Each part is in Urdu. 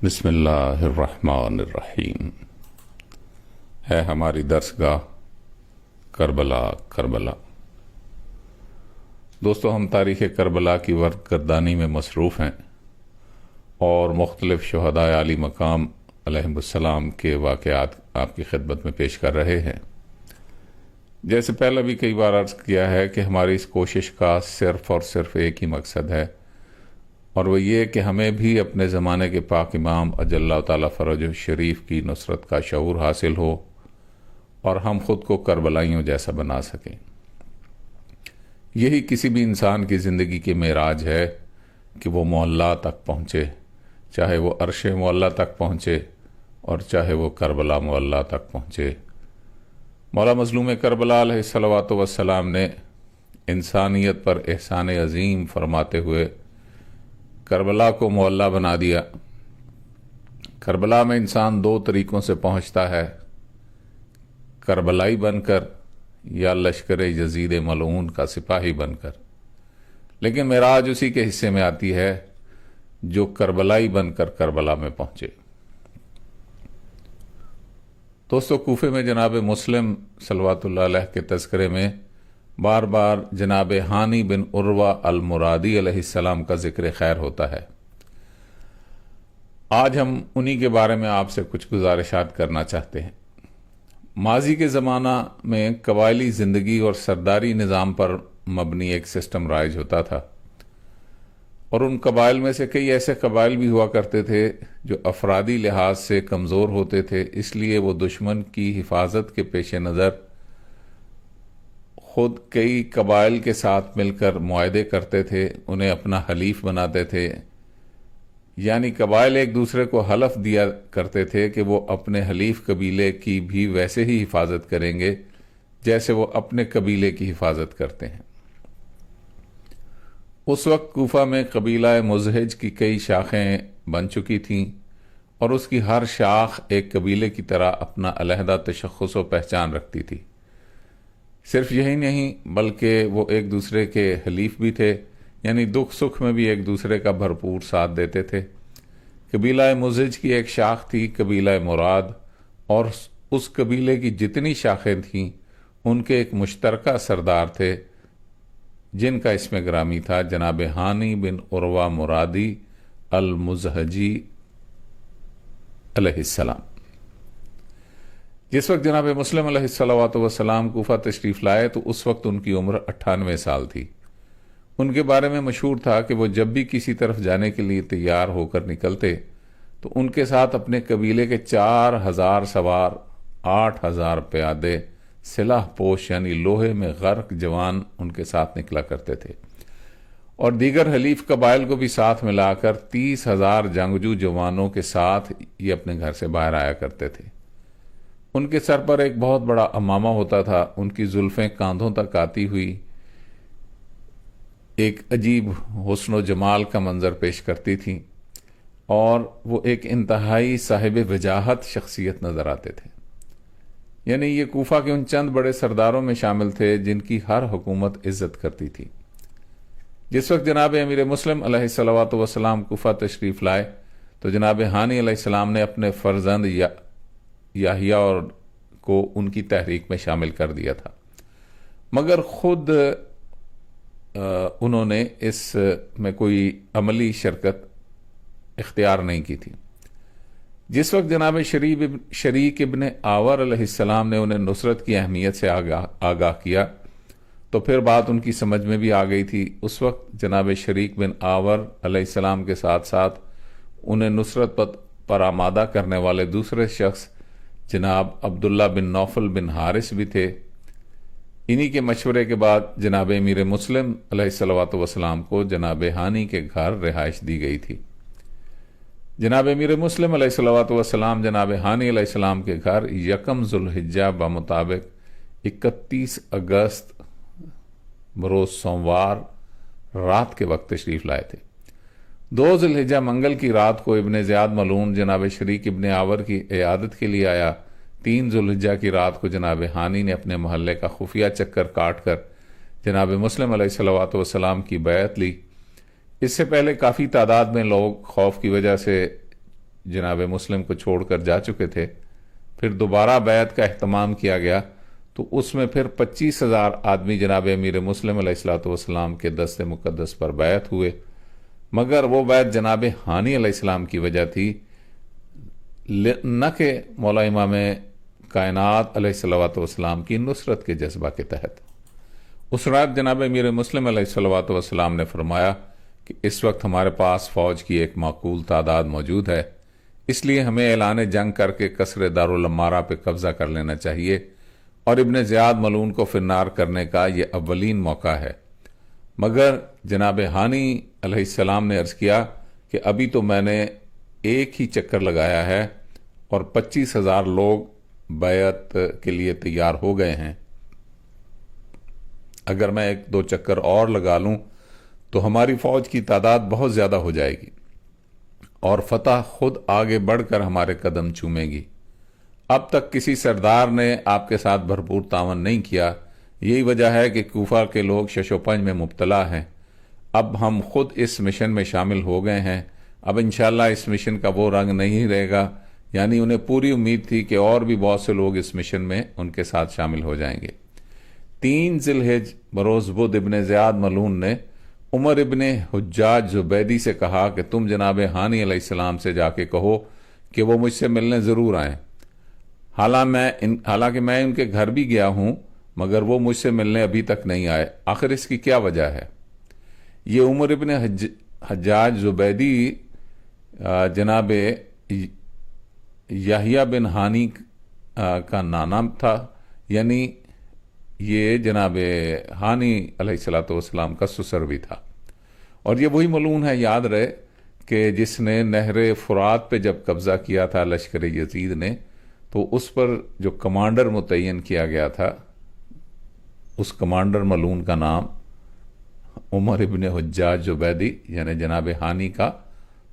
بسم اللہ الرحمن الرحیم۔ ہے ہماری درسگاہ کربلا کربلا۔ دوستو، ہم تاریخ کربلا کی ورد گردانی میں مصروف ہیں اور مختلف شہداء عالی مقام علیہم السلام کے واقعات آپ کی خدمت میں پیش کر رہے ہیں۔ جیسے پہلے بھی کئی بار عرض کیا ہے کہ ہماری اس کوشش کا صرف اور صرف ایک ہی مقصد ہے، اور وہ یہ کہ ہمیں بھی اپنے زمانے کے پاک امام اجل اللہ تعالیٰ فرجہ شریف کی نصرت کا شعور حاصل ہو اور ہم خود کو کربلائیوں جیسا بنا سکیں۔ یہی کسی بھی انسان کی زندگی کی معراج ہے کہ وہ معلیٰ تک پہنچے، چاہے وہ عرش معلیٰ تک پہنچے اور چاہے وہ کربلا معلیٰ تک پہنچے۔ مولا مظلوم کربلا علیہ الصلوۃ والسلام نے انسانیت پر احسان عظیم فرماتے ہوئے کربلا کو معلیٰ بنا دیا۔ کربلا میں انسان دو طریقوں سے پہنچتا ہے، کربلائی بن کر یا لشکر یزید ملعون کا سپاہی بن کر، لیکن معراج اسی کے حصے میں آتی ہے جو کربلائی بن کر کربلا میں پہنچے۔ دوستو، کوفے میں جناب مسلم صلوات اللہ علیہ کے تذکرے میں بار بار جناب ہانی بن عروہ المرادی علیہ السلام کا ذکر خیر ہوتا ہے۔ آج ہم انہی کے بارے میں آپ سے کچھ گزارشات کرنا چاہتے ہیں۔ ماضی کے زمانہ میں قبائلی زندگی اور سرداری نظام پر مبنی ایک سسٹم رائج ہوتا تھا، اور ان قبائل میں سے کئی ایسے قبائل بھی ہوا کرتے تھے جو افرادی لحاظ سے کمزور ہوتے تھے، اس لیے وہ دشمن کی حفاظت کے پیش نظر خود کئی قبائل کے ساتھ مل کر معاہدے کرتے تھے، انہیں اپنا حلیف بناتے تھے، یعنی قبائل ایک دوسرے کو حلف دیا کرتے تھے کہ وہ اپنے حلیف قبیلے کی بھی ویسے ہی حفاظت کریں گے جیسے وہ اپنے قبیلے کی حفاظت کرتے ہیں۔ اس وقت کوفہ میں قبیلہ مزہج کی کئی شاخیں بن چکی تھیں، اور اس کی ہر شاخ ایک قبیلے کی طرح اپنا علیحدہ تشخص و پہچان رکھتی تھی۔ صرف یہی نہیں بلکہ وہ ایک دوسرے کے حلیف بھی تھے، یعنی دکھ سکھ میں بھی ایک دوسرے کا بھرپور ساتھ دیتے تھے۔ قبیلہ مزہج کی ایک شاخ تھی قبیلہ مراد، اور اس قبیلے کی جتنی شاخیں تھیں ان کے ایک مشترکہ سردار تھے جن کا اسم گرامی تھا جناب ہانی بن عروہ مرادی المزہجی علیہ السلام۔ جس وقت جناب مسلم علیہ الصلوۃ والسلام کوفہ تشریف لائے تو اس وقت ان کی عمر 98 سال تھی۔ ان کے بارے میں مشہور تھا کہ وہ جب بھی کسی طرف جانے کے لیے تیار ہو کر نکلتے تو ان کے ساتھ اپنے قبیلے کے 4000 سوار، 8000 پیادے، سلاح پوش یعنی لوہے میں غرق جوان ان کے ساتھ نکلا کرتے تھے، اور دیگر حلیف قبائل کو بھی ساتھ ملا کر 30,000 جنگجو جوانوں کے ساتھ یہ اپنے گھر سے باہر آیا کرتے تھے۔ ان کے سر پر ایک بہت بڑا عمامہ ہوتا تھا، ان کی زلفیں کاندھوں تک آتی ہوئی ایک عجیب حسن و جمال کا منظر پیش کرتی تھیں، اور وہ ایک انتہائی صاحب وجاہت شخصیت نظر آتے تھے۔ یعنی یہ کوفہ کے ان چند بڑے سرداروں میں شامل تھے جن کی ہر حکومت عزت کرتی تھی۔ جس وقت جناب امیر مسلم علیہ الصلوۃ والسلام کوفہ تشریف لائے تو جناب ہانی علیہ السلام نے اپنے فرزند یحییٰ کو ان کی تحریک میں شامل کر دیا تھا، مگر خود انہوں نے اس میں کوئی عملی شرکت اختیار نہیں کی تھی۔ جس وقت جناب شریک ابن آور علیہ السلام نے انہیں نصرت کی اہمیت سے آگاہ کیا تو پھر بات ان کی سمجھ میں بھی آ گئی تھی۔ اس وقت جناب شریک بن آور علیہ السلام کے ساتھ ساتھ انہیں نصرت پر آمادہ کرنے والے دوسرے شخص جناب عبداللہ بن نوفل بن حارث بھی تھے۔ انہی کے مشورے کے بعد جناب امیر مسلم علیہ الصلوۃ والسلام کو جناب ہانی کے گھر رہائش دی گئی تھی۔ جناب امیر مسلم علیہ الصلوۃ والسلام جناب ہانی علیہ السلام کے گھر 1 ذوالحجہ بمطابق 31 اگست بروز سوموار رات کے وقت تشریف لائے تھے۔ 2 ذوالحجہ منگل کی رات کو ابن زیاد ملعون جناب شریک ابن آور کی عیادت کے لیے آیا۔ 3 ذوالحجہ کی رات کو جناب ہانی نے اپنے محلے کا خفیہ چکر کاٹ کر جناب مسلم علیہ الصلوۃ والسلام کی بیعت لی۔ اس سے پہلے کافی تعداد میں لوگ خوف کی وجہ سے جناب مسلم کو چھوڑ کر جا چکے تھے، پھر دوبارہ بیعت کا اہتمام کیا گیا تو اس میں پھر 25,000 آدمی جناب امیر مسلم علیہ السلام کے دست مقدس پر بیعت ہوئے، مگر وہ بیعت جناب ہانی علیہ السلام کی وجہ تھی، نہ کہ مولا امام کائنات علیہ السلام کی نصرت کے جذبہ کے تحت۔ اس رات جناب امیر مسلم علیہ السلام نے فرمایا کہ اس وقت ہمارے پاس فوج کی ایک معقول تعداد موجود ہے، اس لیے ہمیں اعلان جنگ کر کے قصر دارالمارہ پہ قبضہ کر لینا چاہیے، اور ابن زیاد ملعون کو فرنار کرنے کا یہ اولین موقع ہے۔ مگر جناب ہانی علیہ السلام نے عرض کیا کہ ابھی تو میں نے ایک ہی چکر لگایا ہے اور 25,000 لوگ بیعت کے لیے تیار ہو گئے ہیں، اگر میں 1-2 چکر اور لگا لوں تو ہماری فوج کی تعداد بہت زیادہ ہو جائے گی اور فتح خود آگے بڑھ کر ہمارے قدم چومے گی۔ اب تک کسی سردار نے آپ کے ساتھ بھرپور تعاون نہیں کیا، یہی وجہ ہے کہ کوفہ کے لوگ شش و پنج میں مبتلا ہیں۔ اب ہم خود اس مشن میں شامل ہو گئے ہیں، اب انشاءاللہ اس مشن کا وہ رنگ نہیں رہے گا، یعنی انہیں پوری امید تھی کہ اور بھی بہت سے لوگ اس مشن میں ان کے ساتھ شامل ہو جائیں گے۔ 3 ذی الحجہ بروز بدھ ابن زیاد ملعون نے عمر ابن حجاج زبیدی سے کہا کہ تم جناب ہانی علیہ السلام سے جا کے کہو کہ وہ مجھ سے ملنے ضرور آئیں، حالانکہ میں ان کے گھر بھی گیا ہوں مگر وہ مجھ سے ملنے ابھی تک نہیں آئے، آخر اس کی کیا وجہ ہے؟ یہ عمر ابن حجاج زبیدی جناب یحییٰ بن ہانی کا نانا تھا، یعنی یہ جناب ہانی علیہ السلام کا سسر بھی تھا، اور یہ وہی ملعون ہے، یاد رہے، کہ جس نے نہر فرات پہ جب قبضہ کیا تھا لشکر یزید نے تو اس پر جو کمانڈر متعین کیا گیا تھا اس کمانڈر ملعون کا نام عمر ابن حجاج زبیدی یعنی جناب ہانی کا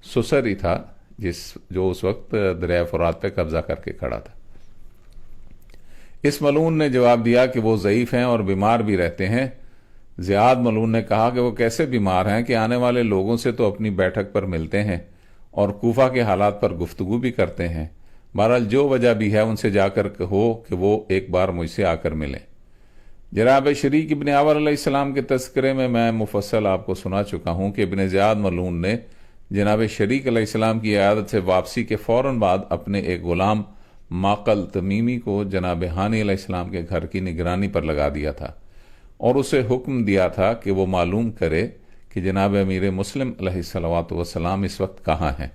سسر ہی تھا، جو اس وقت دریائے فرات پہ قبضہ کر کے کھڑا تھا۔ اس ملعون نے جواب دیا کہ وہ ضعیف ہیں اور بیمار بھی رہتے ہیں۔ زیاد ملعون نے کہا کہ وہ کیسے بیمار ہیں کہ آنے والے لوگوں سے تو اپنی بیٹھک پر ملتے ہیں اور کوفہ کے حالات پر گفتگو بھی کرتے ہیں، بہرحال جو وجہ بھی ہے ان سے جا کر کہو کہ وہ ایک بار مجھ سے آ کر ملیں۔ جناب شریک ابن آور علیہ السلام کے تذکرے میں مفصل آپ کو سنا چکا ہوں کہ ابن زیاد ملعون نے جناب شریک علیہ السلام کی عیادت سے واپسی کے فوراً بعد اپنے ایک غلام معقل تمیمی کو جناب ہانی علیہ السلام کے گھر کی نگرانی پر لگا دیا تھا اور اسے حکم دیا تھا کہ وہ معلوم کرے کہ جناب امیر مسلم علیہ السلام اس وقت کہاں ہیں۔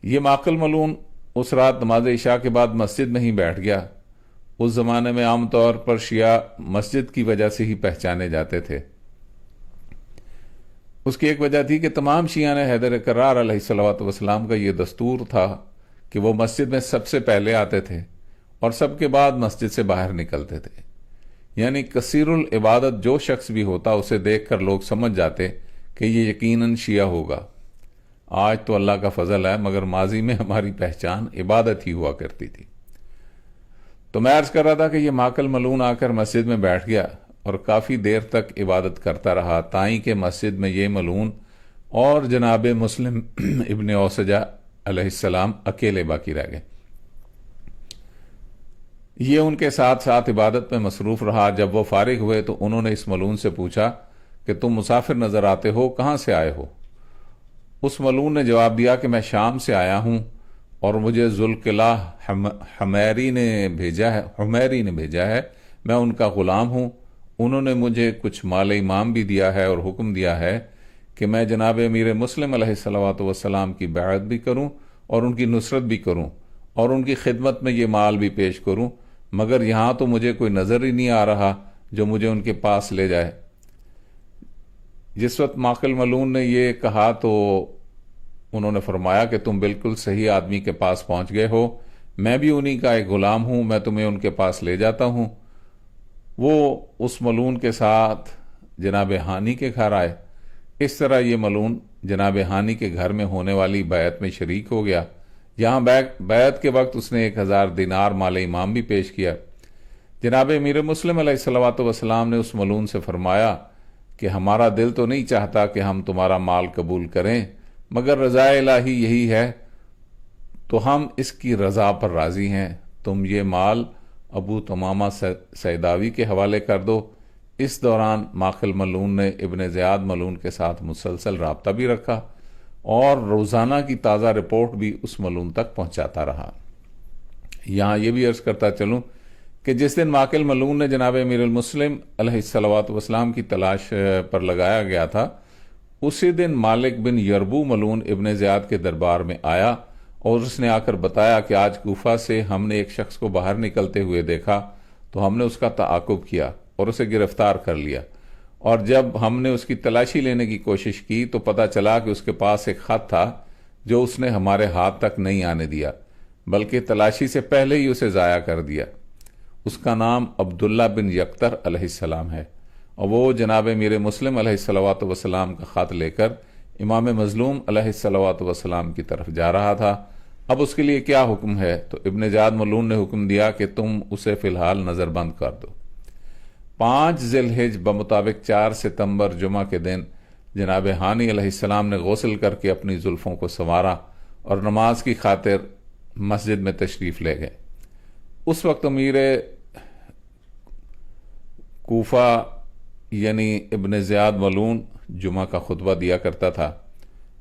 یہ معقل ملعون اس رات نماز عشاء کے بعد مسجد میں ہی بیٹھ گیا۔ اس زمانے میں عام طور پر شیعہ مسجد کی وجہ سے ہی پہچانے جاتے تھے۔ اس کی ایک وجہ تھی کہ تمام شیعہ نے حیدر کرار علیہ السلام کا یہ دستور تھا کہ وہ مسجد میں سب سے پہلے آتے تھے اور سب کے بعد مسجد سے باہر نکلتے تھے، یعنی کثیر العبادت جو شخص بھی ہوتا اسے دیکھ کر لوگ سمجھ جاتے کہ یہ یقیناً شیعہ ہوگا۔ آج تو اللہ کا فضل ہے، مگر ماضی میں ہماری پہچان عبادت ہی ہوا کرتی تھی۔ تو میں عرض کر رہا تھا کہ یہ معقل ملعون آ کر مسجد میں بیٹھ گیا اور کافی دیر تک عبادت کرتا رہا، تائیں کہ مسجد میں یہ ملعون اور جناب مسلم ابن اوسجہ علیہ السلام اکیلے باقی رہ گئے۔ یہ ان کے ساتھ ساتھ عبادت میں مصروف رہا۔ جب وہ فارغ ہوئے تو انہوں نے اس ملعون سے پوچھا کہ تم مسافر نظر آتے ہو، کہاں سے آئے ہو؟ اس ملعون نے جواب دیا کہ میں شام سے آیا ہوں اور مجھے ذوالقلہ حمیری نے بھیجا ہے، میں ان کا غلام ہوں۔ انہوں نے مجھے کچھ مال امام بھی دیا ہے اور حکم دیا ہے کہ میں جناب امیر مسلم علیہ السلام کی بیعت بھی کروں اور ان کی نصرت بھی کروں اور ان کی خدمت میں یہ مال بھی پیش کروں، مگر یہاں تو مجھے کوئی نظر ہی نہیں آ رہا جو مجھے ان کے پاس لے جائے۔ جس وقت معقل ملعون نے یہ کہا تو انہوں نے فرمایا کہ تم بالکل صحیح آدمی کے پاس پہنچ گئے ہو، میں بھی انہی کا ایک غلام ہوں، میں تمہیں ان کے پاس لے جاتا ہوں۔ وہ اس ملعون کے ساتھ جناب ہانی کے گھر آئے۔ اس طرح یہ ملعون جناب ہانی کے گھر میں ہونے والی بیعت میں شریک ہو گیا۔ یہاں بیعت کے وقت اس نے 1000 دینار مال امام بھی پیش کیا۔ جناب امیر مسلم علیہ السلام نے اس ملعون سے فرمایا کہ ہمارا دل تو نہیں چاہتا کہ ہم تمہارا مال قبول کریں، مگر رضا الہی یہی ہے، تو ہم اس کی رضا پر راضی ہیں، تم یہ مال ابو تمامہ سیداوی کے حوالے کر دو۔ اس دوران ماخل ملعون نے ابن زیاد ملعون کے ساتھ مسلسل رابطہ بھی رکھا اور روزانہ کی تازہ رپورٹ بھی اس ملعون تک پہنچاتا رہا۔ یہاں یہ بھی عرض کرتا چلوں کہ جس دن ماخل ملعون نے جناب امیر المسلم علیہ الصلوۃ والسلام کی تلاش پر لگایا گیا تھا، اسی دن مالک بن یربو ملعون ابن زیاد کے دربار میں آیا اور اس نے آ کر بتایا کہ آج کوفہ سے ہم نے ایک شخص کو باہر نکلتے ہوئے دیکھا، تو ہم نے اس کا تعاقب کیا اور اسے گرفتار کر لیا، اور جب ہم نے اس کی تلاشی لینے کی کوشش کی تو پتہ چلا کہ اس کے پاس ایک خط تھا جو اس نے ہمارے ہاتھ تک نہیں آنے دیا، بلکہ تلاشی سے پہلے ہی اسے ضائع کر دیا۔ اس کا نام عبداللہ بن یکتر علیہ السلام ہے، اور وہ جناب امیر مسلم علیہ الصلوۃ والسلام کا خط لے کر امام مظلوم علیہ الصلوۃ والسلام کی طرف جا رہا تھا۔ اب اس کے لیے کیا حکم ہے؟ تو ابن زیاد ملعون نے حکم دیا کہ تم اسے فی الحال نظر بند کر دو۔ 5 ذی الحجہ بمطابق 4 ستمبر جمعہ کے دن جناب ہانی علیہ السلام نے غسل کر کے اپنی زلفوں کو سنوارا اور نماز کی خاطر مسجد میں تشریف لے گئے۔ اس وقت امیر کوفہ یعنی ابن زیاد ملعون جمعہ کا خطبہ دیا کرتا تھا۔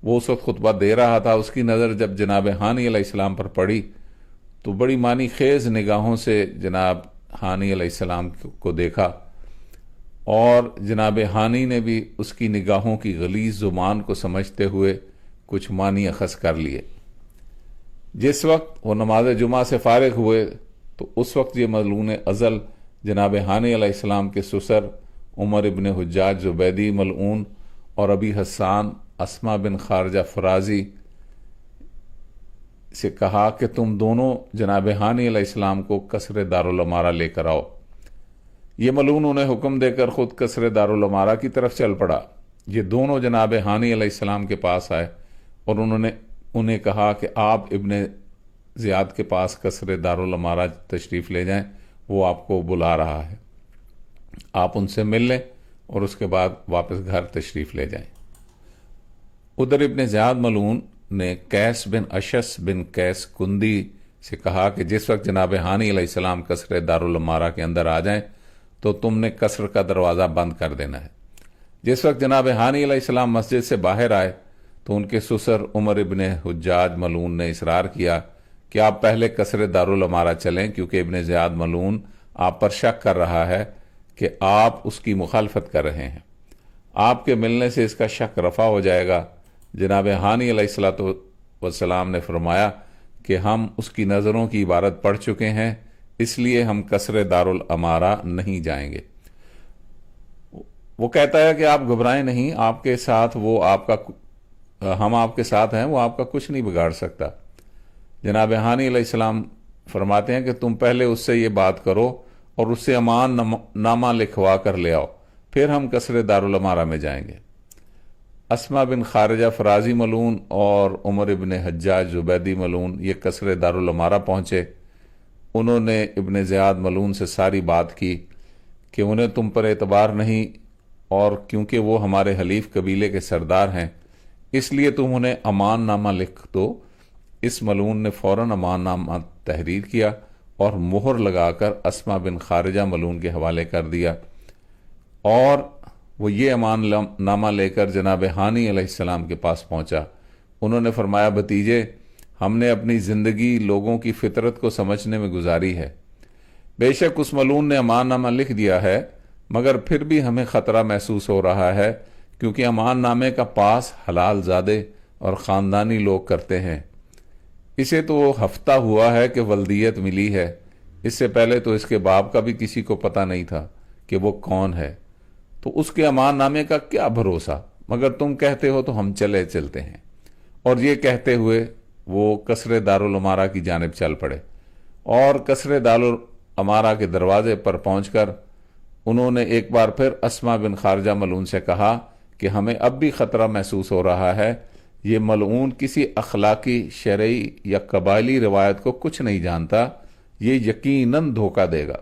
وہ اس وقت خطبہ دے رہا تھا، اس کی نظر جب جناب ہانی علیہ السلام پر پڑی تو بڑی معنی خیز نگاہوں سے جناب ہانی علیہ السلام کو دیکھا، اور جناب ہانی نے بھی اس کی نگاہوں کی غلیظ زبان کو سمجھتے ہوئے کچھ معنی اخذ کر لیے۔ جس وقت وہ نماز جمعہ سے فارغ ہوئے تو اس وقت یہ ملعون ازل جناب ہانی علیہ السلام کے سسر عمر ابن حجاج زبیدی ملعون اور ابی حسان اسما بن خارجہ فرازی سے کہا کہ تم دونوں جناب ہانی علیہ السلام کو قصر دارالعمارہ لے کر آؤ۔ یہ ملعون انہیں حکم دے کر خود قصر دارالعمارہ کی طرف چل پڑا۔ یہ دونوں جناب ہانی علیہ السلام کے پاس آئے اور انہیں کہا کہ آپ ابن زیاد کے پاس قصر دارالعمارہ تشریف لے جائیں، وہ آپ کو بلا رہا ہے، آپ ان سے مل لیں اور اس کے بعد واپس گھر تشریف لے جائیں۔ ادھر ابن زیاد ملعون نے قیس بن اشس بن قیس کندی سے کہا کہ جس وقت جناب ہانی علیہ السلام قصر دارالعمارہ کے اندر آ جائیں تو تم نے قصر کا دروازہ بند کر دینا ہے۔ جس وقت جناب ہانی علیہ السلام مسجد سے باہر آئے تو ان کے سسر عمر ابن حجاج ملعون نے اصرار کیا کہ آپ پہلے قصر دارالعمارہ چلیں، کیونکہ ابن زیاد ملعون آپ پر شک کر رہا ہے کہ آپ اس کی مخالفت کر رہے ہیں، آپ کے ملنے سے اس کا شک رفع ہو جائے گا۔ جناب ہانی علیہ السلام نے فرمایا کہ ہم اس کی نظروں کی عبارت پڑھ چکے ہیں، اس لیے ہم قصر دارالعمارہ نہیں جائیں گے۔ وہ کہتا ہے کہ آپ گھبرائیں نہیں، آپ کے ساتھ ہم آپ کے ساتھ ہیں، وہ آپ کا کچھ نہیں بگاڑ سکتا۔ جناب ہانی علیہ السلام فرماتے ہیں کہ تم پہلے اس سے یہ بات کرو اور اس سے امان نامہ لکھوا کر لے آؤ، پھر ہم قصر دارالعمارہ میں جائیں گے۔ اسما بن خارجہ فرازی ملعون اور عمر ابن حجاج زبیدی ملعون یہ قصر دارالعمارہ پہنچے۔ انہوں نے ابن زیاد ملعون سے ساری بات کی کہ انہیں تم پر اعتبار نہیں، اور کیونکہ وہ ہمارے حلیف قبیلے کے سردار ہیں اس لیے تم انہیں امان نامہ لکھ دو۔ اس ملعون نے فوراً امان نامہ تحریر کیا اور مہر لگا کر اسما بن خارجہ ملعون کے حوالے کر دیا، اور وہ یہ امان نامہ لے کر جناب ہانی علیہ السلام کے پاس پہنچا۔ انہوں نے فرمایا بھتیجے، ہم نے اپنی زندگی لوگوں کی فطرت کو سمجھنے میں گزاری ہے، بے شک اس ملعون نے امان نامہ لکھ دیا ہے، مگر پھر بھی ہمیں خطرہ محسوس ہو رہا ہے، کیونکہ امان نامے کا پاس حلال زادے اور خاندانی لوگ کرتے ہیں۔ اسے تو ہفتہ ہوا ہے کہ ولدیت ملی ہے، اس سے پہلے تو اس کے باپ کا بھی کسی کو پتہ نہیں تھا کہ وہ کون ہے، تو اس کے امان نامے کا کیا بھروسہ، مگر تم کہتے ہو تو ہم چلتے ہیں۔ اور یہ کہتے ہوئے وہ قصر دارالعمارہ کی جانب چل پڑے، اور قصر دارالعمارہ کے دروازے پر پہنچ کر انہوں نے ایک بار پھر اسما بن خارجہ ملعون سے کہا کہ ہمیں اب بھی خطرہ محسوس ہو رہا ہے، یہ ملعون کسی اخلاقی، شرعی یا قبائلی روایت کو کچھ نہیں جانتا، یہ یقیناً دھوکہ دے گا۔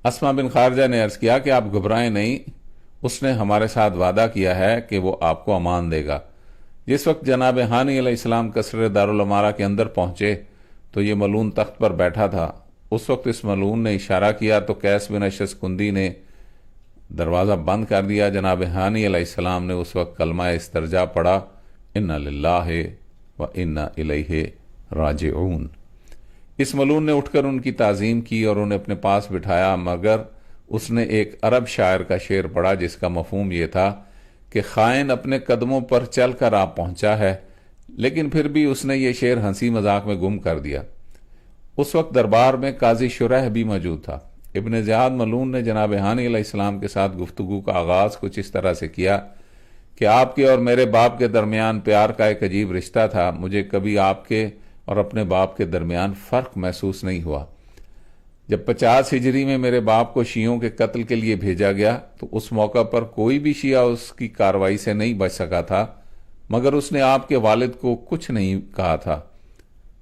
اسما بن خارجہ نے عرض کیا کہ آپ گھبرائیں نہیں، اس نے ہمارے ساتھ وعدہ کیا ہے کہ وہ آپ کو امان دے گا۔ جس وقت جناب ہانی علیہ السلام قصر دارالامارہ کے اندر پہنچے تو یہ ملعون تخت پر بیٹھا تھا۔ اس وقت اس ملعون نے اشارہ کیا تو قیس بن اشعث کندی نے دروازہ بند کر دیا۔ جناب ہانی علیہ السلام نے اس وقت کلمہ استرجاع پڑھا، انا للہ و انا الیہ راجعون۔ اس ملعون نے اٹھ کر ان کی تعظیم کی اور انہیں اپنے پاس بٹھایا، مگر اس نے ایک عرب شاعر کا شعر پڑھا جس کا مفہوم یہ تھا کہ خائن اپنے قدموں پر چل کر آپ پہنچا ہے، لیکن پھر بھی اس نے یہ شعر ہنسی مذاق میں گم کر دیا۔ اس وقت دربار میں قاضی شرح بھی موجود تھا۔ ابن زیاد ملعون نے جناب ہانی علیہ السلام کے ساتھ گفتگو کا آغاز کچھ اس طرح سے کیا کہ آپ کے اور میرے باپ کے درمیان پیار کا ایک عجیب رشتہ تھا، مجھے کبھی آپ کے اور اپنے باپ کے درمیان فرق محسوس نہیں ہوا۔ جب 50 ہجری میں میرے باپ کو شیعوں کے قتل کے لیے بھیجا گیا تو اس موقع پر کوئی بھی شیعہ اس کی کارروائی سے نہیں بچ سکا تھا، مگر اس نے آپ کے والد کو کچھ نہیں کہا تھا۔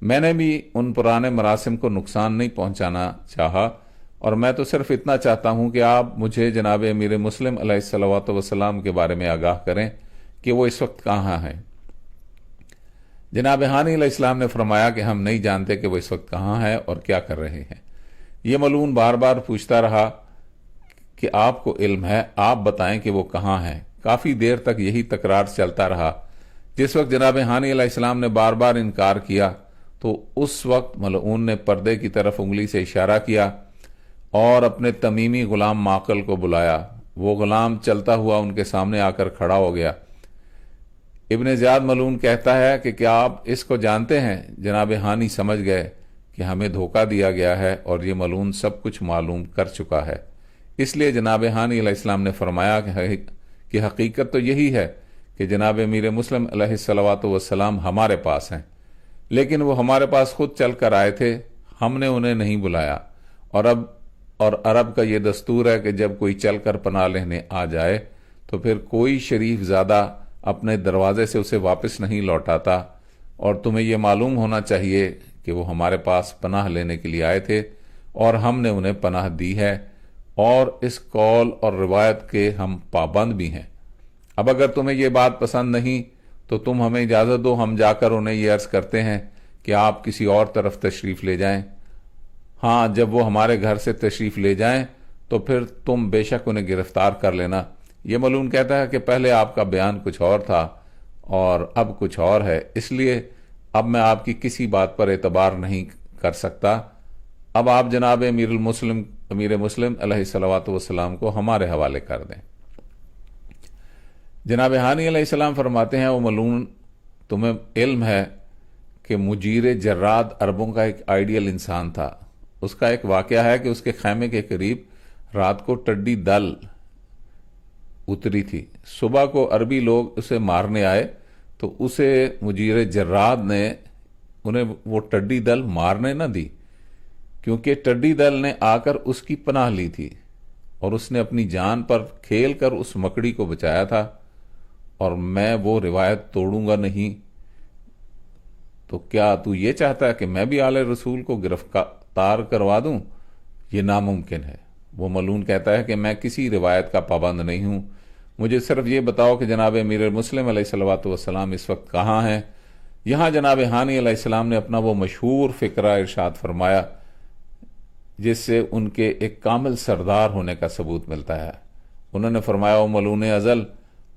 میں نے بھی ان پرانے مراسم کو نقصان نہیں پہنچانا چاہا، اور میں تو صرف اتنا چاہتا ہوں کہ آپ مجھے جناب امیر مسلم علیہ الصلوۃ والسلام کے بارے میں آگاہ کریں کہ وہ اس وقت کہاں ہیں۔ جناب ہانی علیہ السلام نے فرمایا کہ ہم نہیں جانتے کہ وہ اس وقت کہاں ہے اور کیا کر رہے ہیں۔ یہ ملعون بار بار پوچھتا رہا کہ آپ کو علم ہے، آپ بتائیں کہ وہ کہاں ہیں۔ کافی دیر تک یہی تکرار چلتا رہا۔ جس وقت جناب ہانی علیہ السلام نے بار بار انکار کیا تو اس وقت ملعون نے پردے کی طرف انگلی سے اشارہ کیا اور اپنے تمیمی غلام معقل کو بلایا۔ وہ غلام چلتا ہوا ان کے سامنے آ کر کھڑا ہو گیا۔ ابن زیاد ملعون کہتا ہے کہ کیا آپ اس کو جانتے ہیں؟ جناب ہانی سمجھ گئے کہ ہمیں دھوکہ دیا گیا ہے اور یہ ملعون سب کچھ معلوم کر چکا ہے۔ اس لیے جناب ہانی علیہ السلام نے فرمایا کہ حقیقت تو یہی ہے کہ جناب امیر مسلم علیہ الصلوۃ والسلام ہمارے پاس ہیں، لیکن وہ ہمارے پاس خود چل کر آئے تھے، ہم نے انہیں نہیں بلایا۔ اور عرب کا یہ دستور ہے کہ جب کوئی چل کر پناہ لینے آ جائے تو پھر کوئی شریف زادہ اپنے دروازے سے اسے واپس نہیں لوٹاتا، اور تمہیں یہ معلوم ہونا چاہیے کہ وہ ہمارے پاس پناہ لینے کے لیے آئے تھے اور ہم نے انہیں پناہ دی ہے، اور اس قول اور روایت کے ہم پابند بھی ہیں۔ اب اگر تمہیں یہ بات پسند نہیں تو تم ہمیں اجازت دو، ہم جا کر انہیں یہ عرض کرتے ہیں کہ آپ کسی اور طرف تشریف لے جائیں۔ ہاں، جب وہ ہمارے گھر سے تشریف لے جائیں تو پھر تم بے شک انہیں گرفتار کر لینا۔ یہ ملعون کہتا ہے کہ پہلے آپ کا بیان کچھ اور تھا اور اب کچھ اور ہے، اس لیے اب میں آپ کی کسی بات پر اعتبار نہیں کر سکتا۔ اب آپ جناب امیر مسلم علیہ الصلوۃ والسلام کو ہمارے حوالے کر دیں۔ جناب ہانی علیہ السلام فرماتے ہیں، وہ ملعون تمہیں علم ہے کہ مجیر جراد عربوں کا ایک آئیڈیل انسان تھا۔ اس کا ایک واقعہ ہے کہ اس کے خیمے کے قریب رات کو ٹڈی دل اتری تھی۔ صبح کو عربی لوگ اسے مارنے آئے تو اسے مجیر جراد نے انہیں وہ ٹڈی دل مارنے نہ دی، کیونکہ ٹڈی دل نے آ کر اس کی پناہ لی تھی اور اس نے اپنی جان پر کھیل کر اس مکڑی کو بچایا تھا، اور میں وہ روایت توڑوں گا نہیں۔ تو کیا تو یہ چاہتا ہے کہ میں بھی آل رسول کو گرفتار کروا دوں؟ یہ ناممکن ہے۔ وہ ملعون کہتا ہے کہ میں کسی روایت کا پابند نہیں ہوں، مجھے صرف یہ بتاؤ کہ جناب امیر مسلم علیہ الصلوۃ والسلام اس وقت کہاں ہیں۔ یہاں جناب ہانی علیہ السلام نے اپنا وہ مشہور فقرہ ارشاد فرمایا جس سے ان کے ایک کامل سردار ہونے کا ثبوت ملتا ہے۔ انہوں نے فرمایا، وہ ملعون ازل،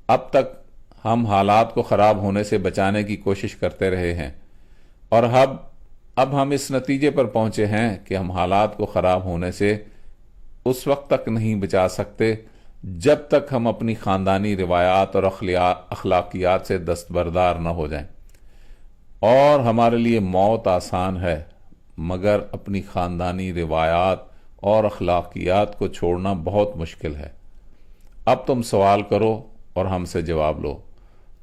اب تک ہم حالات کو خراب ہونے سے بچانے کی کوشش کرتے رہے ہیں، اور اب ہم اس نتیجے پر پہنچے ہیں کہ ہم حالات کو خراب ہونے سے اس وقت تک نہیں بچا سکتے جب تک ہم اپنی خاندانی روایات اور اخلاقیات سے دستبردار نہ ہو جائیں، اور ہمارے لیے موت آسان ہے مگر اپنی خاندانی روایات اور اخلاقیات کو چھوڑنا بہت مشکل ہے۔ اب تم سوال کرو اور ہم سے جواب لو۔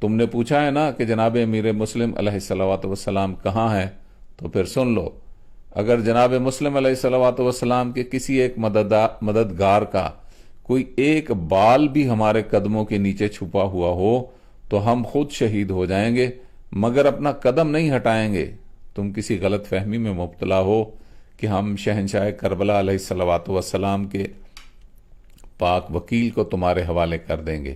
تم نے پوچھا ہے نا کہ جناب امیر مسلم علیہ الصلوۃ والسلام کہاں ہے، تو پھر سن لو۔ اگر جناب مسلم علیہ الصلوۃ والسلام کے کسی ایک مددگار کا کوئی ایک بال بھی ہمارے قدموں کے نیچے چھپا ہوا ہو تو ہم خود شہید ہو جائیں گے، مگر اپنا قدم نہیں ہٹائیں گے۔ تم کسی غلط فہمی میں مبتلا ہو کہ ہم شہنشاہ کربلا علیہ الصلوۃ والسلام کے پاک وکیل کو تمہارے حوالے کر دیں گے۔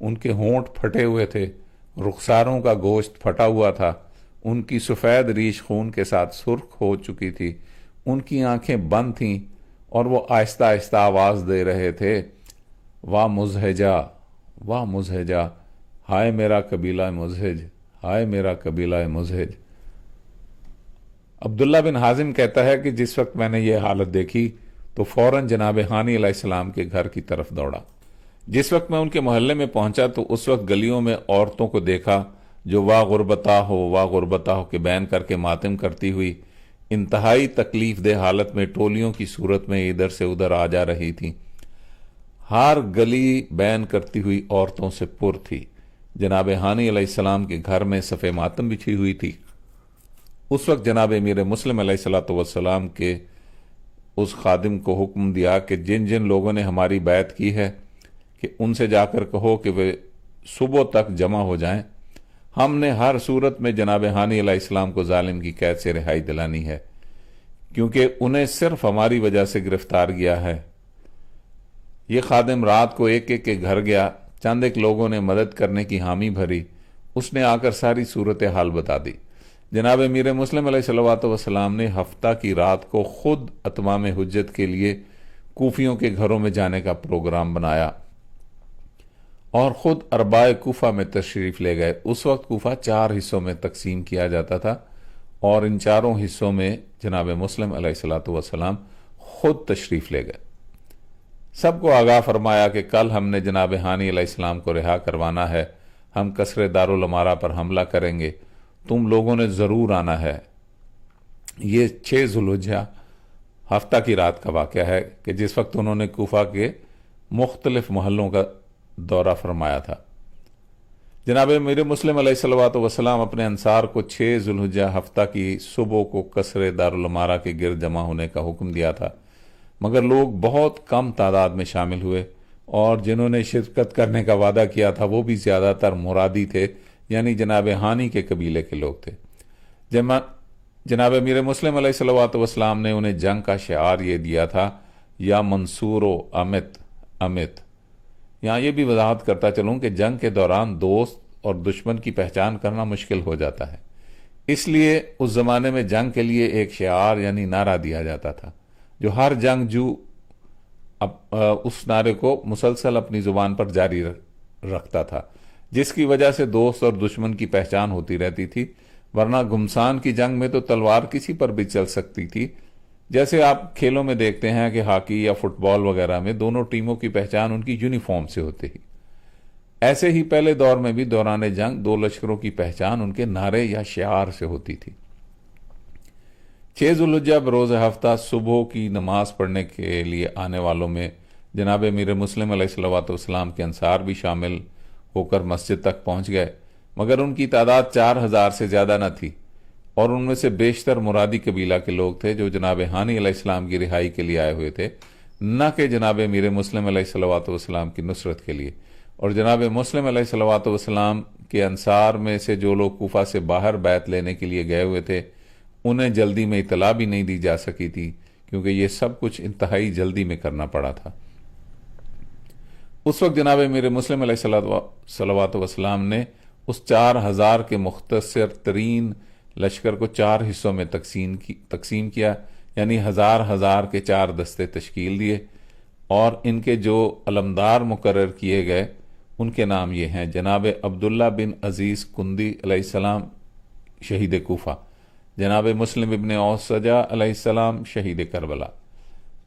ان کے ہونٹ پھٹے ہوئے تھے، رخساروں کا گوشت پھٹا ہوا تھا، ان کی سفید ریش خون کے ساتھ سرخ ہو چکی تھی، ان کی آنکھیں بند تھیں اور وہ آہستہ آہستہ آواز دے رہے تھے، واہ مزہجہ، واہ مزہجہ، ہائے میرا قبیلہ مزہج، ہائے میرا قبیلہ مزہج۔ عبداللہ بن حازم کہتا ہے کہ جس وقت میں نے یہ حالت دیکھی تو فوراً جناب ہانی علیہ السلام کے گھر کی طرف دوڑا۔ جس وقت میں ان کے محلے میں پہنچا تو اس وقت گلیوں میں عورتوں کو دیکھا جو واہ غربتا ہو کے بین کر کے ماتم کرتی ہوئی انتہائی تکلیف دہ حالت میں ٹولیوں کی صورت میں ادھر سے ادھر آ جا رہی تھیں۔ ہر گلی بین کرتی ہوئی عورتوں سے پر تھی۔ جناب ہانی علیہ السلام کے گھر میں صف ماتم بچھی ہوئی تھی۔ اس وقت جناب امیر مسلم علیہ السلام کے اس خادم کو حکم دیا کہ جن جن لوگوں نے ہماری بیعت کی ہے کہ ان سے جا کر کہو کہ وہ صبح تک جمع ہو جائیں، ہم نے ہر صورت میں جناب ہانی علیہ السلام کو ظالم کی قید سے رہائی دلانی ہے، کیونکہ انہیں صرف ہماری وجہ سے گرفتار کیا ہے۔ یہ خادم رات کو ایک ایک کے گھر گیا، چند ایک لوگوں نے مدد کرنے کی حامی بھری، اس نے آ کر ساری صورتحال بتا دی۔ جناب امیر مسلم علیہ السلام نے ہفتہ کی رات کو خود اتمام حجت کے لیے کوفیوں کے گھروں میں جانے کا پروگرام بنایا اور خود اربائے کوفہ میں تشریف لے گئے۔ اس وقت کوفہ 4 حصوں میں تقسیم کیا جاتا تھا اور ان 4 حصوں میں جناب مسلم علیہ السلام خود تشریف لے گئے۔ سب کو آگاہ فرمایا کہ کل ہم نے جناب ہانی علیہ السلام کو رہا کروانا ہے، ہم قصر دارالامارہ پر حملہ کریں گے، تم لوگوں نے ضرور آنا ہے۔ یہ 6 ذوالحجہ ہفتہ کی رات کا واقعہ ہے کہ جس وقت انہوں نے کوفہ کے مختلف محلوں کا دورہ فرمایا تھا۔ جناب امیر مسلم علیہ السلام اپنے انصار کو 6 ذوالحجہ ہفتہ کی صبح کو قصر دارالامارہ کے گرد جمع ہونے کا حکم دیا تھا، مگر لوگ بہت کم تعداد میں شامل ہوئے اور جنہوں نے شرکت کرنے کا وعدہ کیا تھا وہ بھی زیادہ تر مرادی تھے، یعنی جناب ہانی کے قبیلے کے لوگ تھے۔ جناب امیر مسلم علیہ السلام نے انہیں جنگ کا شعار یہ دیا تھا، یا منصور و امت امت۔ یہاں یہ بھی وضاحت کرتا چلوں کہ جنگ کے دوران دوست اور دشمن کی پہچان کرنا مشکل ہو جاتا ہے، اس لیے اس زمانے میں جنگ کے لیے ایک شعار یعنی نعرہ دیا جاتا تھا جو ہر جنگجو اس نعرے کو مسلسل اپنی زبان پر جاری رکھتا تھا، جس کی وجہ سے دوست اور دشمن کی پہچان ہوتی رہتی تھی، ورنہ گھمسان کی جنگ میں تو تلوار کسی پر بھی چل سکتی تھی۔ جیسے آپ کھیلوں میں دیکھتے ہیں کہ ہاکی یا فٹ بال وغیرہ میں دونوں ٹیموں کی پہچان ان کی یونیفارم سے ہوتی ہے، ایسے ہی پہلے دور میں بھی دوران جنگ 2 لشکروں کی پہچان ان کے نعرے یا شعار سے ہوتی تھی۔ 6 ذوالحجہ بروز ہفتہ صبح کی نماز پڑھنے کے لیے آنے والوں میں جناب امیر مسلم علیہ السلام کے انصار بھی شامل ہو کر مسجد تک پہنچ گئے، مگر ان کی تعداد 4000 سے زیادہ نہ تھی اور ان میں سے بیشتر مرادی قبیلہ کے لوگ تھے جو جناب ہانی علیہ السلام کی رہائی کے لیے آئے ہوئے تھے، نہ کہ جناب امیر مسلم علیہ السلام کی نصرت کے لیے۔ اور جناب مسلم علیہ السلام کے انصار میں سے جو لوگ کوفہ سے باہر بیعت لینے کے لیے گئے ہوئے تھے انہیں جلدی میں اطلاع بھی نہیں دی جا سکی تھی، کیونکہ یہ سب کچھ انتہائی جلدی میں کرنا پڑا تھا۔ اس وقت جناب امیر مسلم علیہ السلام نے اس 4000 کے مختصر ترین لشکر کو 4 حصوں میں تقسیم کیا، یعنی 1000 کے 4 دستے تشکیل دیے، اور ان کے جو علمدار مقرر کیے گئے ان کے نام یہ ہیں: جناب عبداللہ بن عزیز کندی علیہ السلام شہید کوفہ، جناب مسلم ابن اوسجہ علیہ السلام شہید کربلا،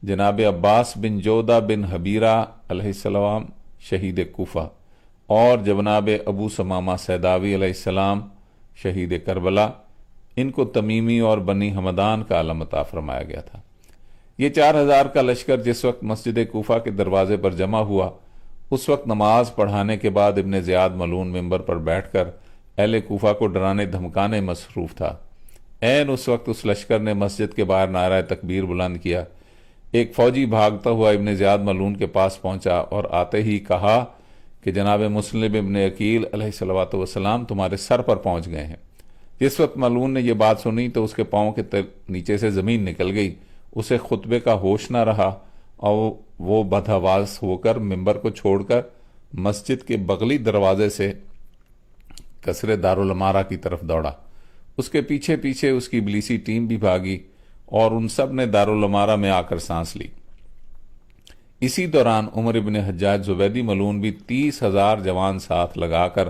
جناب عباس بن جودہ بن حبیرہ علیہ السلام شہید کوفہ، اور جناب ابو سمامہ سیداوی علیہ السلام شہید کربلا۔ ان کو تمیمی اور بنی حمدان کا علم عطا فرمایا گیا تھا۔ یہ 4000 کا لشکر جس وقت مسجد کوفہ کے دروازے پر جمع ہوا، اس وقت نماز پڑھانے کے بعد ابن زیاد ملعون ممبر پر بیٹھ کر اہل کوفہ کو ڈرانے دھمکانے مصروف تھا۔ عین اس وقت اس لشکر نے مسجد کے باہر نعرہ تکبیر بلند کیا۔ ایک فوجی بھاگتا ہوا ابن زیاد ملعون کے پاس پہنچا اور آتے ہی کہا کہ جناب مسلم ابن عقیل علیہ السلام تمہارے سر پر پہنچ گئے ہیں۔ جس وقت ملعون نے یہ بات سنی تو اس کے پاؤں کے نیچے سے زمین نکل گئی، اسے خطبے کا ہوش نہ رہا اور وہ بدحواس ہو کر ممبر کو چھوڑ کر مسجد کے بغلی دروازے سے قصر دارالامارہ کی طرف دوڑا۔ اس کے پیچھے پیچھے اس کی ابلیسی ٹیم بھی بھاگی اور ان سب نے دارالامارہ میں آ کر سانس لی۔ اسی دوران عمر ابن حجاج زبیدی ملعون بھی 30,000 جوان ساتھ لگا کر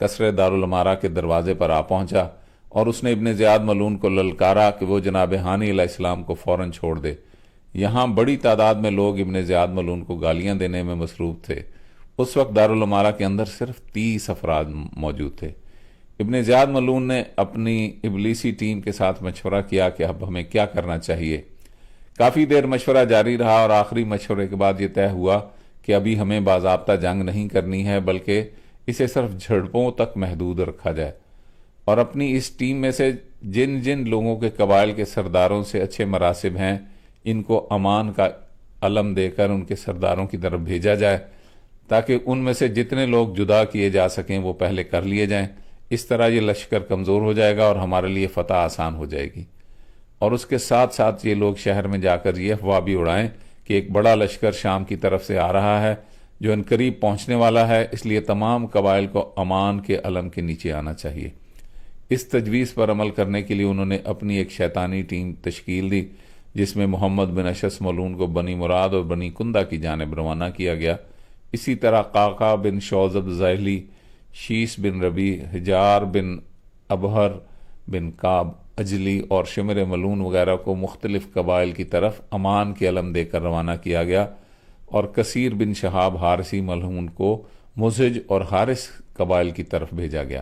قصر دارالامارہ کے دروازے پر آ پہنچا اور اس نے ابن زیاد ملعون کو للکارا کہ وہ جناب ہانی علیہ السلام کو فوراً چھوڑ دے۔ یہاں بڑی تعداد میں لوگ ابن زیاد ملعون کو گالیاں دینے میں مصروف تھے۔ اس وقت دارالامارہ کے اندر صرف 30 افراد موجود تھے۔ ابن زیاد ملعون نے اپنی ابلیسی ٹیم کے ساتھ مشورہ کیا کہ اب ہمیں کیا کرنا چاہیے۔ کافی دیر مشورہ جاری رہا اور آخری مشورے کے بعد یہ طے ہوا کہ ابھی ہمیں باضابطہ جنگ نہیں کرنی ہے، بلکہ اسے صرف جھڑپوں تک محدود رکھا جائے، اور اپنی اس ٹیم میں سے جن جن لوگوں کے قبائل کے سرداروں سے اچھے مراسب ہیں ان کو امان کا علم دے کر ان کے سرداروں کی طرف بھیجا جائے، تاکہ ان میں سے جتنے لوگ جدا کیے جا سکیں وہ پہلے کر لیے جائیں۔ اس طرح یہ لشکر کمزور ہو جائے گا اور ہمارے لیے فتح آسان ہو جائے گی۔ اور اس کے ساتھ ساتھ یہ لوگ شہر میں جا کر یہ افواہ بھی اڑائیں کہ ایک بڑا لشکر شام کی طرف سے آ رہا ہے جو ان قریب پہنچنے والا ہے، اس لیے تمام قبائل کو امان کے علم کے نیچے آنا چاہیے۔ اس تجویز پر عمل کرنے کے لیے انہوں نے اپنی ایک شیطانی ٹیم تشکیل دی، جس میں محمد بن اشعث ملعون کو بنی مراد اور بنی کندہ کی جانب روانہ کیا گیا۔ اسی طرح قعقاع بن شوذب ذیلی، شیس بن ربیع، حجار بن ابہر بن کعب اجلی اور شمر ملعون وغیرہ کو مختلف قبائل کی طرف امان کے علم دے کر روانہ کیا گیا، اور کثیر بن شہاب حارثی ملعون کو مزہج اور حارث قبائل کی طرف بھیجا گیا۔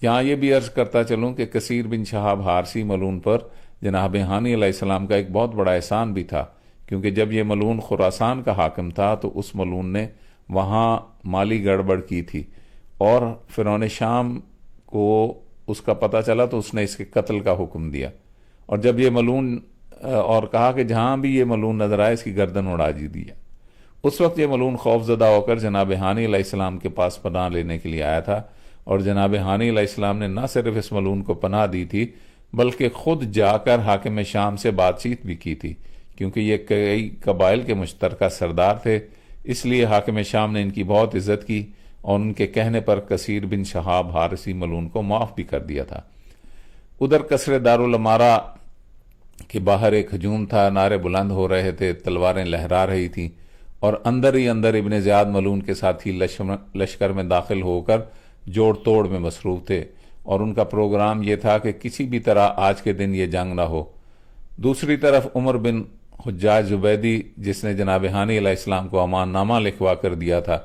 یہاں یہ بھی عرض کرتا چلوں کہ کثیر بن شہاب حارثی ملعون پر جناب ہانی علیہ السلام کا ایک بہت بڑا احسان بھی تھا، کیونکہ جب یہ ملعون خراسان کا حاکم تھا تو اس ملعون نے وہاں مالی گڑبڑ کی تھی، اور فرعون شام کو اس کا پتہ چلا تو اس نے اس کے قتل کا حکم دیا، اور جب یہ ملعون اور کہا کہ جہاں بھی یہ ملعون نظر آئے اس کی گردن اڑا دیا۔ اس وقت یہ ملعون خوف زدہ ہو کر جناب ہانی علیہ السلام کے پاس پناہ لینے کے لیے آیا تھا، اور جناب ہانی علیہ السلام نے نہ صرف اس ملعون کو پناہ دی تھی بلکہ خود جا کر حاکم شام سے بات چیت بھی کی تھی، کیونکہ یہ کئی قبائل کے مشترکہ سردار تھے، اس لیے حاکم شام نے ان کی بہت عزت کی اور ان کے کہنے پر کثیر بن شہاب حارثی ملعون کو معاف بھی کر دیا تھا۔ ادھر قصر دارالامارہ کے باہر ایک ہجوم تھا، نعرے بلند ہو رہے تھے، تلواریں لہرا رہی تھیں، اور اندر ہی اندر ابن زیاد ملعون کے ساتھی لشکر میں داخل ہو کر جوڑ توڑ میں مصروف تھے، اور ان کا پروگرام یہ تھا کہ کسی بھی طرح آج کے دن یہ جنگ نہ ہو۔ دوسری طرف عمر بن حجاج زبیدی، جس نے جناب ہانی علیہ السلام کو امان نامہ لکھوا کر دیا تھا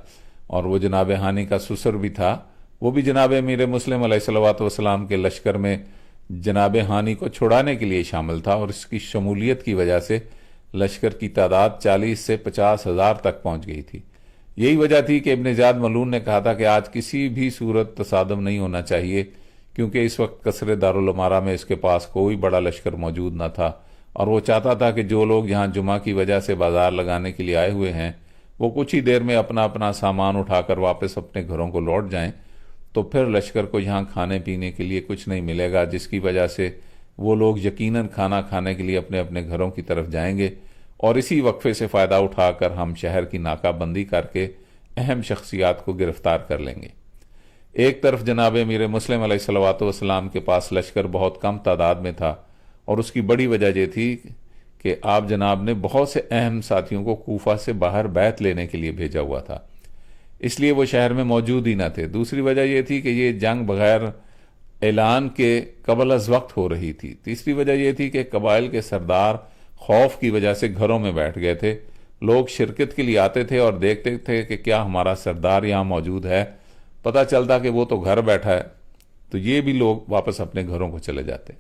اور وہ جناب ہانی کا سسر بھی تھا، وہ بھی جناب امیر مسلم علیہ السلام کے لشکر میں جناب ہانی کو چھڑانے کے لیے شامل تھا، اور اس کی شمولیت کی وجہ سے لشکر کی تعداد 40 سے 50,000 تک پہنچ گئی تھی۔ یہی وجہ تھی کہ ابن زیاد ملعون نے کہا تھا کہ آج کسی بھی صورت تصادم نہیں ہونا چاہیے، کیونکہ اس وقت قصر دارالامارہ میں اس کے پاس کوئی بڑا لشکر موجود نہ تھا، اور وہ چاہتا تھا کہ جو لوگ یہاں جمعہ کی وجہ سے بازار لگانے کے لیے آئے ہوئے ہیں وہ کچھ ہی دیر میں اپنا اپنا سامان اٹھا کر واپس اپنے گھروں کو لوٹ جائیں، تو پھر لشکر کو یہاں کھانے پینے کے لیے کچھ نہیں ملے گا، جس کی وجہ سے وہ لوگ یقیناً کھانا کھانے کے لیے اپنے اپنے گھروں کی طرف جائیں گے، اور اسی وقفے سے فائدہ اٹھا کر ہم شہر کی ناکہ بندی کر کے اہم شخصیات کو گرفتار کر لیں گے۔ ایک طرف جناب امیر مسلم علیہ السلام کے پاس لشکر بہت کم تعداد میں تھا، اور اس کی بڑی وجہ یہ تھی کہ آپ جناب نے بہت سے اہم ساتھیوں کو کوفہ سے باہر بیعت لینے کے لیے بھیجا ہوا تھا، اس لیے وہ شہر میں موجود ہی نہ تھے۔ دوسری وجہ یہ تھی کہ یہ جنگ بغیر اعلان کے قبل از وقت ہو رہی تھی۔ تیسری وجہ یہ تھی کہ قبائل کے سردار خوف کی وجہ سے گھروں میں بیٹھ گئے تھے، لوگ شرکت کے لیے آتے تھے اور دیکھتے تھے کہ کیا ہمارا سردار یہاں موجود ہے، پتہ چلتا کہ وہ تو گھر بیٹھا ہے تو یہ بھی لوگ واپس اپنے گھروں کو چلے جاتے۔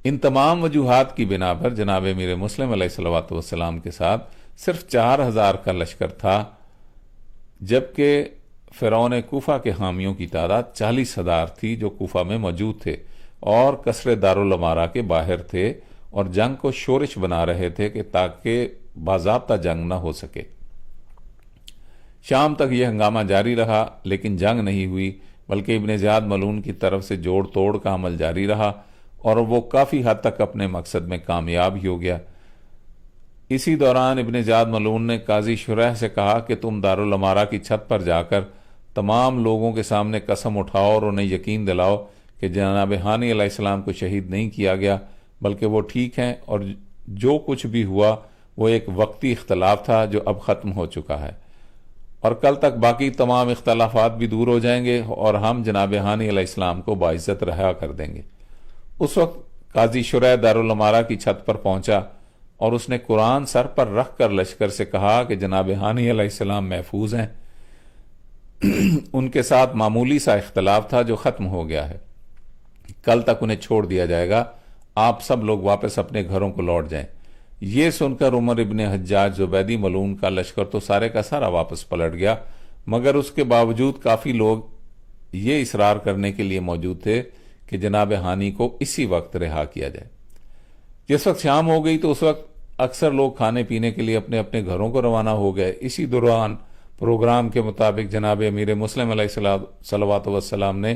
ان تمام وجوہات کی بنا پر جناب امیر مسلم علیہ السلام کے ساتھ صرف 4,000 کا لشکر تھا، جبکہ فرعون کوفہ کے حامیوں کی تعداد 40,000 تھی جو کوفہ میں موجود تھے اور قصر دارالامارہ کے باہر تھے، اور جنگ کو شورش بنا رہے تھے کہ تاکہ باضابطہ جنگ نہ ہو سکے۔ شام تک یہ ہنگامہ جاری رہا، لیکن جنگ نہیں ہوئی، بلکہ ابن زیاد ملعون کی طرف سے جوڑ توڑ کا عمل جاری رہا، اور وہ کافی حد تک اپنے مقصد میں کامیاب ہی ہو گیا۔ اسی دوران ابن زیاد ملعون نے قاضی شریح سے کہا کہ تم دارالامارہ کی چھت پر جا کر تمام لوگوں کے سامنے قسم اٹھاؤ اور انہیں یقین دلاؤ کہ جناب ہانی علیہ السلام کو شہید نہیں کیا گیا بلکہ وہ ٹھیک ہیں، اور جو کچھ بھی ہوا وہ ایک وقتی اختلاف تھا جو اب ختم ہو چکا ہے، اور کل تک باقی تمام اختلافات بھی دور ہو جائیں گے اور ہم جناب ہانی علیہ السلام کو باعزت رہا کر دیں گے۔ اس وقت قاضی شریح دارالامارہ کی چھت پر پہنچا اور اس نے قرآن سر پر رکھ کر لشکر سے کہا کہ جناب ہانی علیہ السلام محفوظ ہیں، ان کے ساتھ معمولی سا اختلاف تھا جو ختم ہو گیا ہے، کل تک انہیں چھوڑ دیا جائے گا، آپ سب لوگ واپس اپنے گھروں کو لوٹ جائیں۔ یہ سن کر عمر ابن حجاج زبیدی ملعون کا لشکر تو سارے کا سارا واپس پلٹ گیا، مگر اس کے باوجود کافی لوگ یہ اصرار کرنے کے لیے موجود تھے کہ جناب ہانی کو اسی وقت رہا کیا جائے۔ جس وقت شام ہو گئی تو اس وقت اکثر لوگ کھانے پینے کے لیے اپنے اپنے گھروں کو روانہ ہو گئے۔ اسی دوران پروگرام کے مطابق جناب امیر مسلم علیہ صلوات والسلام نے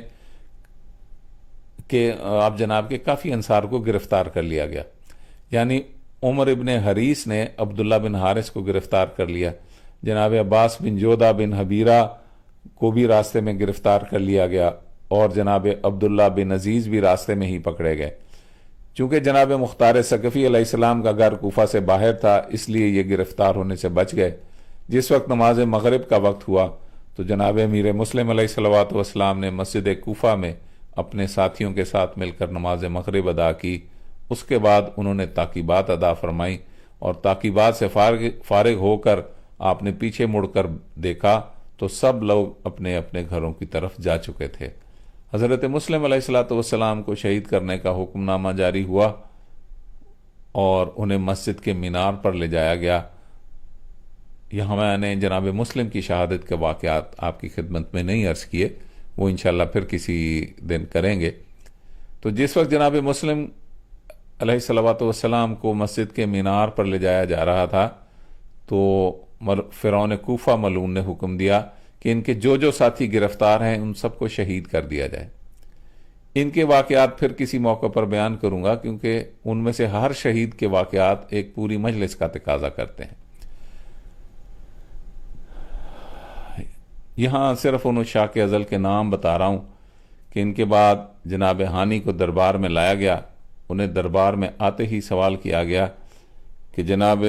کہ آپ جناب کے کافی انصار کو گرفتار کر لیا گیا، یعنی عمر ابن حریث نے عبداللہ بن حارث کو گرفتار کر لیا، جناب عباس بن جودہ بن حبیرہ کو بھی راستے میں گرفتار کر لیا گیا، اور جناب عبداللہ بن عزیز بھی راستے میں ہی پکڑے گئے۔ چونکہ جناب مختار ثقفی علیہ السلام کا گھر کوفہ سے باہر تھا، اس لیے یہ گرفتار ہونے سے بچ گئے۔ جس وقت نماز مغرب کا وقت ہوا تو جناب امیر مسلم علیہ الصلوۃ والسلام نے مسجد کوفہ میں اپنے ساتھیوں کے ساتھ مل کر نماز مغرب ادا کی۔ اس کے بعد انہوں نے تعقیبات ادا فرمائی، اور تعقیبات سے فارغ ہو کر آپ نے پیچھے مڑ کر دیکھا تو سب لوگ اپنے اپنے گھروں کی طرف جا چکے تھے۔ حضرت مسلم علیہ السلام کو شہید کرنے کا حکم نامہ جاری ہوا اور انہیں مسجد کے مینار پر لے جایا گیا۔ یہاں میں نے جناب مسلم کی شہادت کے واقعات آپ کی خدمت میں نہیں عرض کیے، وہ انشاءاللہ پھر کسی دن کریں گے۔ تو جس وقت جناب مسلم علیہ الصلوۃ والسلام کو مسجد کے مینار پر لے جایا جا رہا تھا تو فرعون کوفہ ملعون نے حکم دیا کہ ان کے جو ساتھی گرفتار ہیں ان سب کو شہید کر دیا جائے۔ ان کے واقعات پھر کسی موقع پر بیان کروں گا، کیونکہ ان میں سے ہر شہید کے واقعات ایک پوری مجلس کا تقاضا کرتے ہیں۔ یہاں صرف ان شاہ ازل کے نام بتا رہا ہوں کہ ان کے بعد جناب ہانی کو دربار میں لایا گیا۔ انہیں دربار میں آتے ہی سوال کیا گیا کہ جناب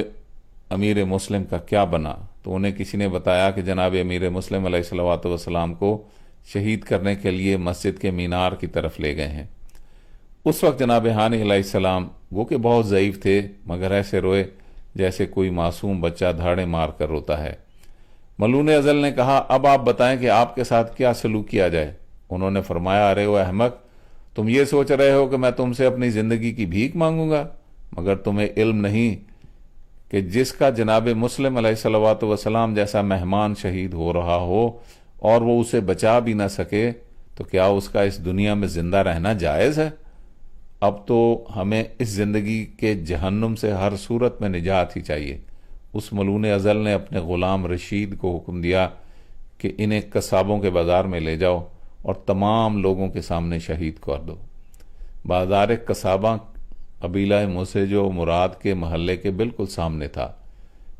امیر مسلم کا کیا بنا، تو انہیں کسی نے بتایا کہ جناب امیر مسلم علیہ الصلوۃ والسلام کو شہید کرنے کے لیے مسجد کے مینار کی طرف لے گئے ہیں۔ اس وقت جناب ہانی علیہ السلام وہ کہ بہت ضعیف تھے، مگر ایسے روئے جیسے کوئی معصوم بچہ دھاڑے مار کر روتا ہے۔ ملعون ازل نے کہا، اب آپ بتائیں کہ آپ کے ساتھ کیا سلوک کیا جائے؟ انہوں نے فرمایا، ارے وہ احمق، تم یہ سوچ رہے ہو کہ میں تم سے اپنی زندگی کی بھیک مانگوں گا، مگر تمہیں علم نہیں کہ جس کا جناب مسلم علیہ الصلوۃ والسلام جیسا مہمان شہید ہو رہا ہو اور وہ اسے بچا بھی نہ سکے تو کیا اس کا اس دنیا میں زندہ رہنا جائز ہے؟ اب تو ہمیں اس زندگی کے جہنم سے ہر صورت میں نجات ہی چاہیے۔ اس ملعون ازل نے اپنے غلام رشید کو حکم دیا کہ انہیں قصابوں کے بازار میں لے جاؤ اور تمام لوگوں کے سامنے شہید کر دو۔ بازار قصابہ قبیلہ مسجو مراد کے محلے کے بالکل سامنے تھا۔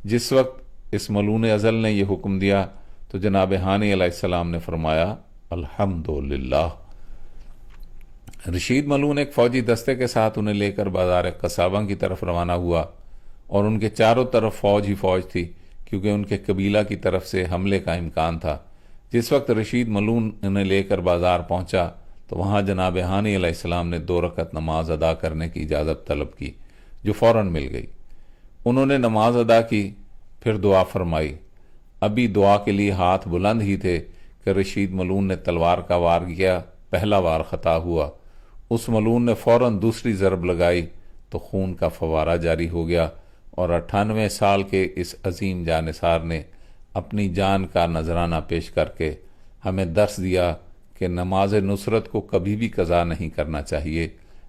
جس وقت اس ملعون ازل نے یہ حکم دیا تو جناب ہانی علیہ السلام نے فرمایا، الحمدللہ۔ رشید ملعون ایک فوجی دستے کے ساتھ انہیں لے کر بازار قصابہ کی طرف روانہ ہوا، اور ان کے چاروں طرف فوج ہی فوج تھی، کیونکہ ان کے قبیلہ کی طرف سے حملے کا امکان تھا۔ جس وقت رشید ملعون انہیں لے کر بازار پہنچا تو وہاں جناب ہانی علیہ السلام نے 2 رکعت نماز ادا کرنے کی اجازت طلب کی، جو فوراً مل گئی۔ انہوں نے نماز ادا کی، پھر دعا فرمائی۔ ابھی دعا کے لیے ہاتھ بلند ہی تھے کہ رشید ملعون نے تلوار کا وار کیا، پہلا وار خطا ہوا۔ اس ملعون نے فوراً دوسری ضرب لگائی تو خون کا فوارہ جاری ہو گیا، اور 98 سال کے اس عظیم جانثار نے اپنی جان کا نذرانہ پیش کر کے ہمیں درس دیا کہ نماز نصرت کو کبھی بھی قضا نہیں کرنا چاہیے۔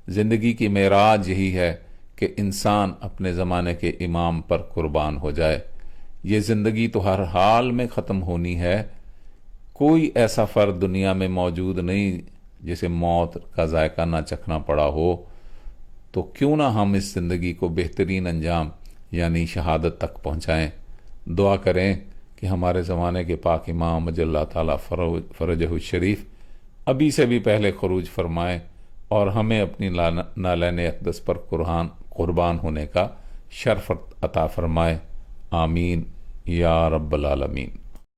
زندگی کی معراج یہی ہے کہ انسان اپنے زمانے کے امام پر قربان ہو جائے۔ یہ زندگی تو ہر حال میں ختم ہونی ہے، کوئی ایسا فرد دنیا میں موجود نہیں جسے موت کا ذائقہ نہ چکھنا پڑا ہو، تو کیوں نہ ہم اس زندگی کو بہترین انجام یعنی شہادت تک پہنچائیں۔ دعا کریں کہ ہمارے زمانے کے پاک امام مجل اللہ تعالیٰ فرجہ الشریف ابھی سے بھی پہلے خروج فرمائیں اور ہمیں اپنی نالین اقدس پر قربان ہونے کا شرف عطا فرمائے۔ آمین یا رب العالمین۔